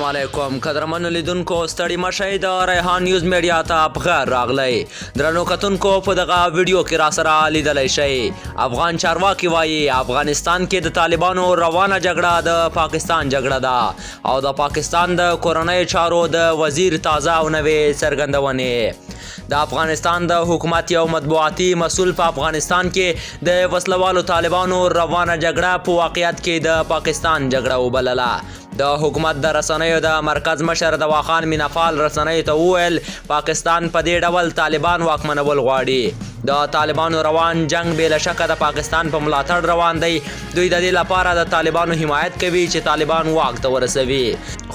علیکم قدرمنو لیدونکو ستړي مشئ د ریحان نیوز میډیا ته په خیر راغلی درنو کتونکو په دغه ویډیو کې راسره لیدلی شئ افغان چارواکي وایي افغانستان کې د طالبانو روانه جګړه د پاکستان جګړه ده او د پاکستان د کورنۍ چارو د وزیر تازه او نوې څرګندونې د افغانستان د حکومت یو مطبوعاتي مسؤل په افغانستان کې د وسلوالو طالبانو روانه جګړه په واقعیت کې د پاکستان جګړه وبلله د حکومت د رسنیو د مرکز مشر دوا خان مینافال رسنیو ته وویل پاکستان په دې ډول طالبان واکمنول غواړي د طالبانو روان جنگ بې له شکه د پاکستان په ملاتړ روان دی دوی د دې لپاره د طالبانو حمایت کوي چې طالبان واک ته ورسوي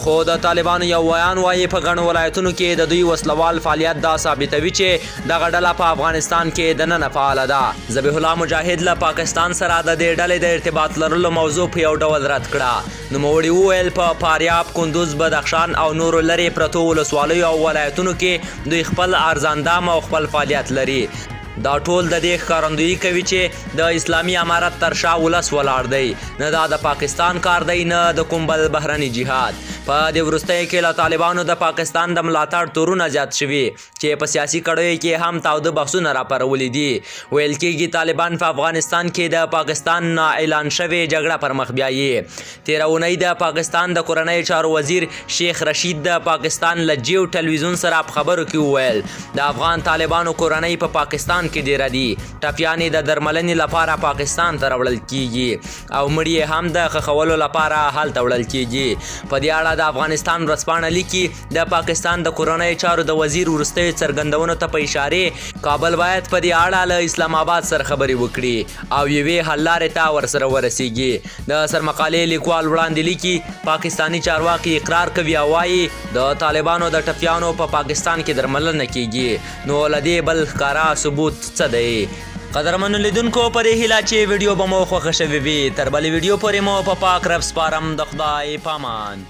خو د طالبانو یو ویان وایي په ګڼو ولایتونو کې د دوی وسلوال فعالیت دا ثابتوي چې دغه ډله په افغانستان کې دننه فعاله ده ذبیح الله مجاهد له پاکستان سره د دې ډلې د ارتباط لرلو موضوع په یو ډول رد کړه نوموړي وویل په فاریاب کندوز بدخشان او نورو لرې پرتو ولسوالیو او ولایتونو کې دوی خپل ارزاندام او خپل فعالیت لري دا ټول د دې ښکارندویي کوي چې د اسلامي امارت تر شا ولس ولاړ دی نه دا د پاکستان کار دی نه د کوم بل بهرني جهاد په دې وروستیو کې له طالبانو د پاکستان د ملاتړ تورونه زیات شوي چې په سیاسي کړیو کې هم تاوده بحثونه راپارولي دي ویل کېږي طالبان په افغانستان کې د پاکستان نه اعلان شوې جګړه پر مخ بیایي تېره اونۍ د پاکستان د کورنۍ چارو وزیر شیخ رشید د پاکستان له جیو ټلویزیون سره په خبرو کې وویل د افغان طالبانو کورنۍ په پاکستان کې ډیره دي ټپیانې د درملنې لپاره پاکستان ته راوړل کیږي او مړي هم د ښخولو لپاره هلته وړل کیږي په دې اړه د افغانستان ورځپاڼه لیکي د پاکستان د کورنۍ چارو د وزیر وروستیو څرګندونو ته په اشارې کابل باید په دې اړه له اسلام آباد سره خبرې وکړي او یوې حل لارې ته ورسره ورسیږي د سرمقالې لیکوال وړاندې لیکي پاکستاني چارواکي اقرار کوي او وایي د طالبانو د ټپیانو په پاکستان کې درملنه کیږي نو له دې بل ښکاره ثبوت څه دی قدرمنو لیدونکو په دې هیله چې ویډیو به مو خوښه شوې وي تر بلې ویډیو پورې مو په پاک رب سپارم د خدای پامان